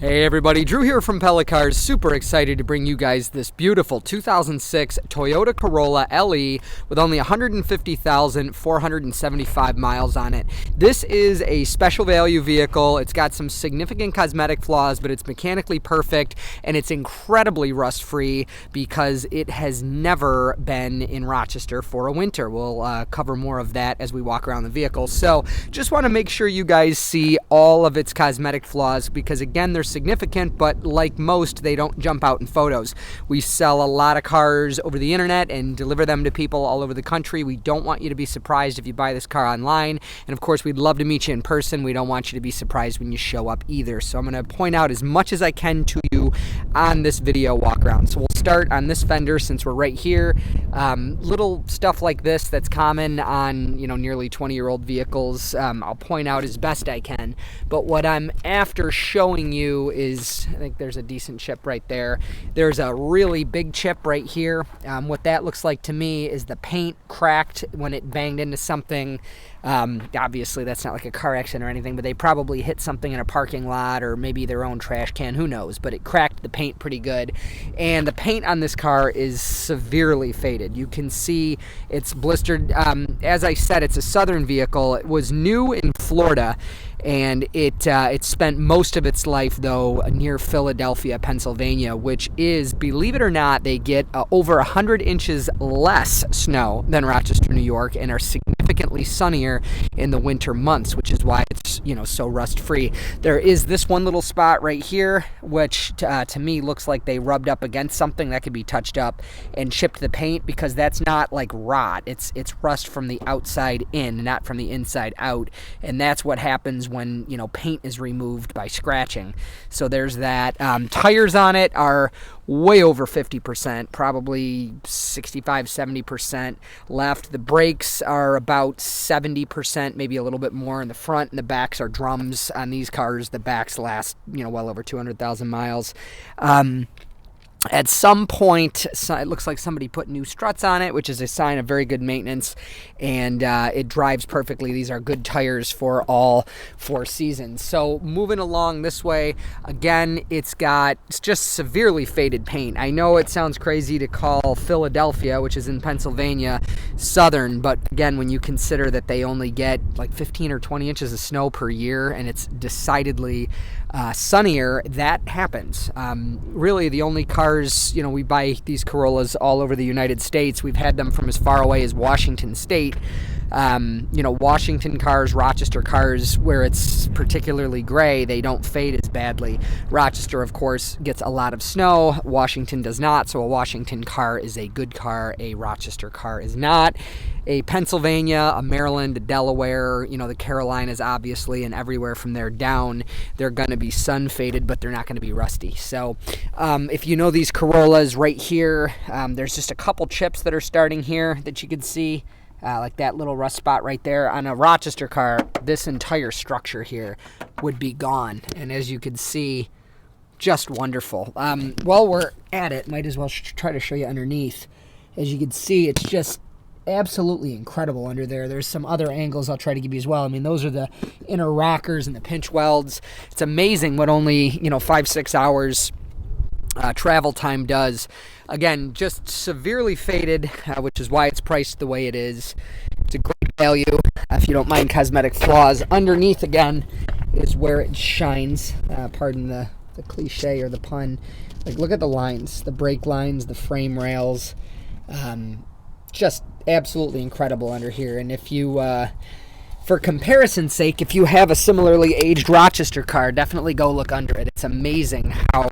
Hey everybody, Drew here from Pella Cars. Super excited to bring you guys this beautiful 2006 Toyota Corolla LE with only 150,475 miles on it. This is a special value vehicle. It's got some significant cosmetic flaws, but it's mechanically perfect and it's incredibly rust-free because it has never been in Rochester for a winter. We'll cover more of that as we walk around the vehicle. So just want to make sure you guys see all of its cosmetic flaws because again, they're significant, but like most, they don't jump out in photos. We sell a lot of cars over the internet and deliver them to people all over the country. We don't want you to be surprised if you buy this car online. And of course, we'd love to meet you in person. We don't want you to be surprised when you show up either. So I'm going to point out as much as I can to you on this video walk around. So we'll start on this fender since we're right here. Little stuff like this that's common on, nearly 20-year-old vehicles. I'll point out as best I can. But what I'm after showing you is, I think there's a decent chip right there. There's a really big chip right here. What that looks like to me is the paint cracked when it banged into something. Obviously that's not like a car accident or anything, but they probably hit something in a parking lot or maybe their own trash can, who knows, but it cracked the paint pretty good. And the paint on this car is severely faded. You can see it's blistered. As I said, it's a southern vehicle. It was new in Florida, and it spent most of its life, though, near Philadelphia, Pennsylvania, which is, believe it or not, they get over 100 inches less snow than Rochester, New York, and are significantly sunnier in the winter months, which is why it's, so rust-free. There is this one little spot right here, which to me looks like they rubbed up against something that could be touched up and chipped the paint, because that's not like rot. It's rust from the outside in, not from the inside out, and that's what happens when paint is removed by scratching. So there's that. Tires on it are way over 50%, probably 65-70% left. The brakes are about 70%, maybe a little bit more in the front, and the backs are drums on these cars. The backs last well over 200,000 miles. At some point, it looks like somebody put new struts on it, which is a sign of very good maintenance, and it drives perfectly. These are good tires for all 4 seasons. So moving along this way, again, it's just severely faded paint. I know it sounds crazy to call Philadelphia, which is in Pennsylvania, southern, but again, when you consider that they only get like 15 or 20 inches of snow per year, and it's decidedly sunnier, that happens. Really, the only cars, we buy these Corollas all over the United States. We've had them from as far away as Washington State. Washington cars, Rochester cars, where it's particularly gray, they don't fade as badly. Rochester, of course, gets a lot of snow. Washington does not, so a Washington car is a good car. A Rochester car is not. A Pennsylvania, a Maryland, a Delaware, the Carolinas, obviously, and everywhere from there down, they're going to be sun faded, but they're not going to be rusty. So if you know these Corollas right here, there's just a couple chips that are starting here that you can see. Like that little rust spot right there. On a Rochester car, this entire structure here would be gone. And as you can see, just wonderful. While we're at it, might as well try to show you underneath. As you can see, it's just absolutely incredible under there. There's some other angles I'll try to give you as well. I mean, those are the inner rockers and the pinch welds. It's amazing what only, 5-6 hours travel time does. Again, just severely faded, which is why it's priced the way it is. It's a great value if you don't mind cosmetic flaws. Underneath, again, is where it shines. Pardon the cliche or the pun. Like, look at the lines, the brake lines, the frame rails. Just absolutely incredible under here. And if you, for comparison's sake, if you have a similarly aged Rochester car, definitely go look under it. It's amazing how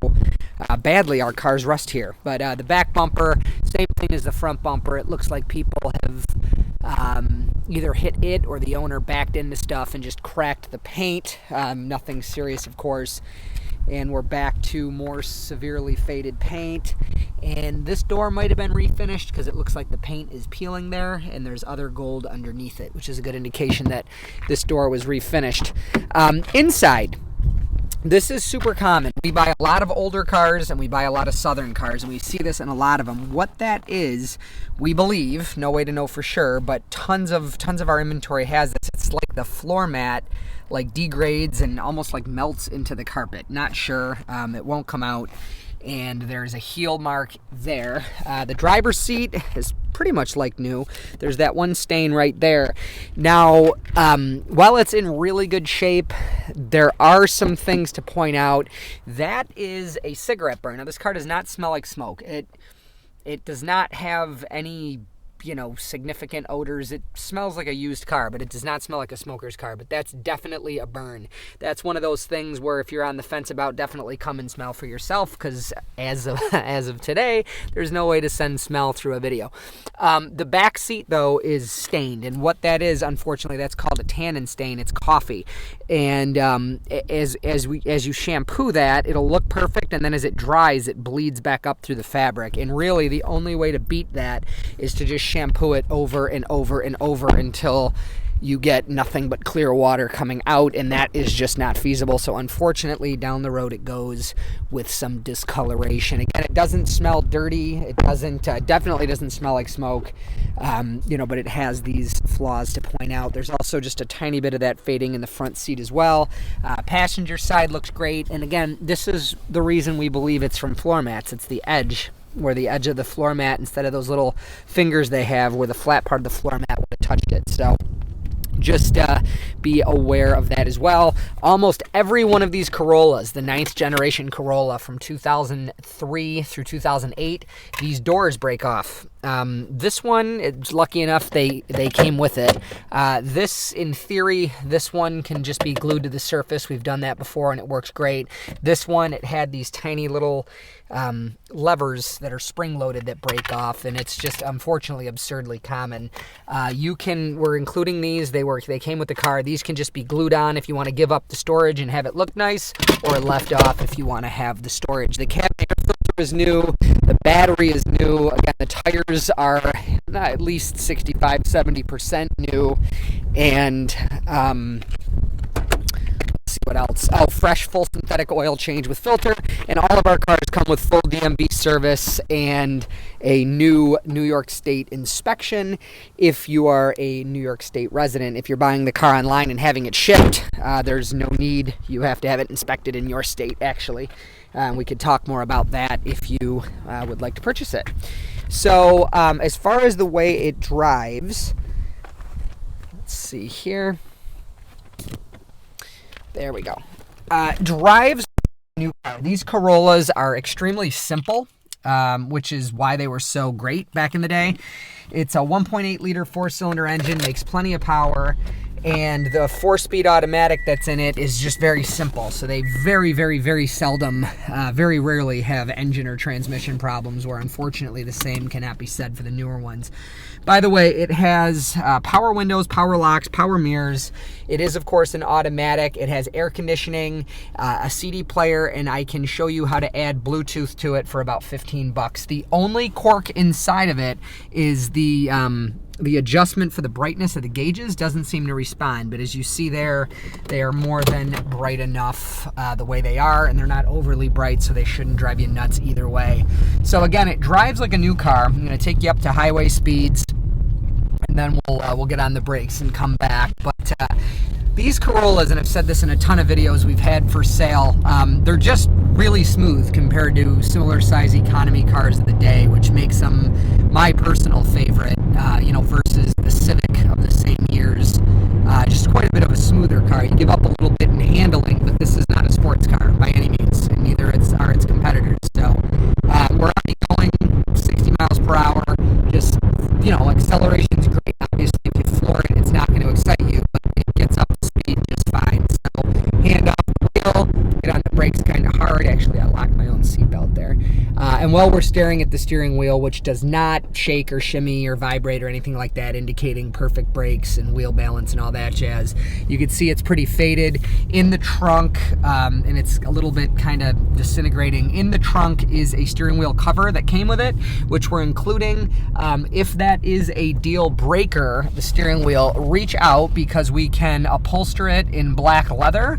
badly our cars rust here. But the back bumper, same thing as the front bumper. It looks like people have either hit it or the owner backed into stuff and just cracked the paint. Nothing serious, of course. And we're back to more severely faded paint. And this door might have been refinished because it looks like the paint is peeling there, and there's other gold underneath it, which is a good indication that this door was refinished. Inside, This is super common. We buy a lot of older cars and we buy a lot of Southern cars, and we see this in a lot of them. What that is, we believe, no way to know for sure, but tons of our inventory has this. It's like the floor mat like degrades and almost like melts into the carpet. Not sure. It won't come out. And there's a heel mark there. The driver's seat is pretty much like new. There's that one stain right there. Now, while it's in really good shape, there are some things to point out. That is a cigarette burn. Now, this car does not smell like smoke. It does not have any, significant odors. It smells like a used car, but it does not smell like a smoker's car. But that's definitely a burn. That's one of those things where if you're on the fence about, definitely come and smell for yourself, because as of today, there's no way to send smell through a video. The back seat, though, is stained, and what that is, unfortunately, that's called a tannin stain. It's coffee, and as you shampoo that, it'll look perfect, and then as it dries, it bleeds back up through the fabric. And really, the only way to beat that is to just shampoo it over and over and over until you get nothing but clear water coming out, and that is just not feasible. So unfortunately, down the road it goes with some discoloration. Again, it doesn't smell dirty. It definitely doesn't smell like smoke, but it has these flaws to point out. There's also just a tiny bit of that fading in the front seat as well. Passenger side looks great, and again, this is the reason we believe it's from floor mats. It's the edge, where the edge of the floor mat, instead of those little fingers they have where the flat part of the floor mat would have touched it. So just be aware of that as well. Almost every one of these Corollas, the 9th generation Corolla from 2003 through 2008, these doors break off. This one, it's lucky enough they came with it. This, in theory, this one can just be glued to the surface. We've done that before and it works great. This one, it had these tiny little levers that are spring-loaded that break off, and it's just unfortunately absurdly common. We're including these. They came with the car. These can just be glued on if you want to give up the storage and have it look nice, or left off if you want to have the storage. The cabin air filter is new. The battery is new. Again, the tires are at least 65-70% new, and see what else. Fresh full synthetic oil change with filter, and all of our cars come with full DMV service and a new New York State inspection if you are a New York State resident. If you're buying the car online and having it shipped, there's no need. You have to have it inspected in your state, actually. We could talk more about that if you would like to purchase it. So as far as the way it drives, let's see here. There we go. Drives new car. These Corollas are extremely simple, which is why they were so great back in the day. It's a 1.8 liter 4-cylinder engine, makes plenty of power, and the 4-speed automatic that's in it is just very simple. So they very, very, very seldom, very rarely have engine or transmission problems, where unfortunately the same cannot be said for the newer ones. By the way, it has power windows, power locks, power mirrors. It is, of course, an automatic. It has air conditioning, a CD player, and I can show you how to add Bluetooth to it for about $15. The only quirk inside of it is the adjustment for the brightness of the gauges doesn't seem to respond, but as you see there, they are more than bright enough the way they are, and they're not overly bright, so they shouldn't drive you nuts either way. So again, it drives like a new car. I'm going to take you up to highway speeds, and then we'll get on the brakes and come back. But these Corollas, and I've said this in a ton of videos we've had for sale, they're just really smooth compared to similar size economy cars of the day, which makes them my personal favorite, versus the Civic of the same years. Just quite a bit of a smoother car. You give up a little bit in handling, but this is not a sports car by any means, and neither are its competitors. So we're already going 60 miles per hour. Just, acceleration's great. Obviously, if you floor it, it's not going to excite you, but it gets up to speed just fine. So hand off the wheel, get on the brakes kind of hard. hard. Actually, I locked my own seatbelt there. And while we're staring at the steering wheel, which does not shake or shimmy or vibrate or anything like that, indicating perfect brakes and wheel balance and all that jazz, you can see it's pretty faded. In the trunk, and it's a little bit kind of disintegrating, in the trunk is a steering wheel cover that came with it, which we're including. If that is a deal breaker, the steering wheel, reach out, because we can upholster it in black leather,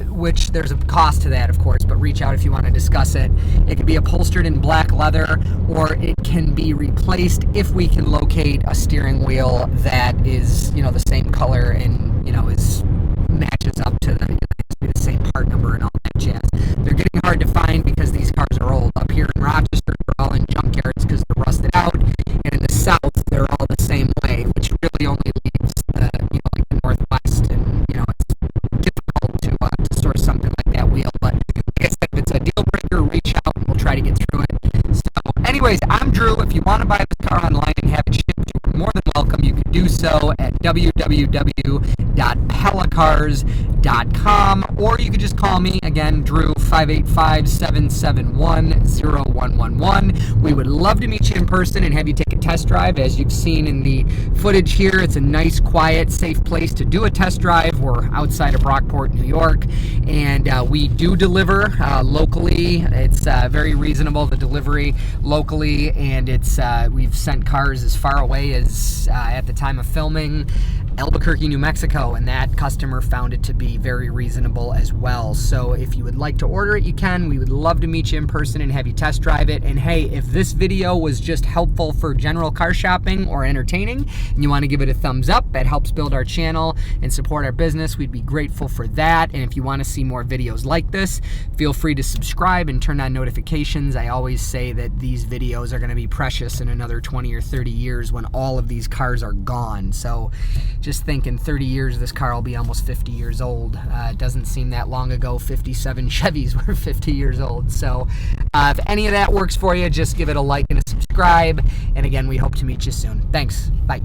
which there's a cost to that, of course, but reach out if you want to discuss it. It can be upholstered in black leather, or it can be replaced if we can locate a steering wheel that is, the same color and, matches up to the same part number and all that jazz. They're getting hard to find because these cars are old. Up here in Rochester, they're all in junkyards because they're rusted out, and in the south, they're all the same way, which really only leaves the, the Northwest, and, it's difficult to source something like that wheel. But like I said, if it's a deal breaker, reach out and we'll try to get through it. So anyways, I'm Drew. If you want to buy this car online and have it shipped, you're more than welcome. You can do so at www.pellacars.com, or you could just call me, again, Drew, 585-771-0111. We would love to meet you in person and have you take a test drive. As you've seen in the footage here, it's a nice, quiet, safe place to do a test drive. We're outside of Rockport, New York, and we do deliver locally. It's very reasonable, the delivery locally, and it's we've sent cars as far away as, at the time of filming, Albuquerque, New Mexico, and that customer found it to be very reasonable as well. So if you would like to order it, you can. We would love to meet you in person and have you test drive it. And hey, if this video was just helpful for general car shopping or entertaining, and you want to give it a thumbs up, that helps build our channel and support our business, we'd be grateful for that. And if you want to see more videos like this, feel free to subscribe and turn on notifications. I always say that these videos are going to be precious in another 20 or 30 years when all of these cars are gone. So just think, in 30 years, this car will be almost 50 years old. It doesn't seem that long ago 57 Chevys were 50 years old. So if any of that works for you, just give it a like and a subscribe. And again, we hope to meet you soon. Thanks. Bye.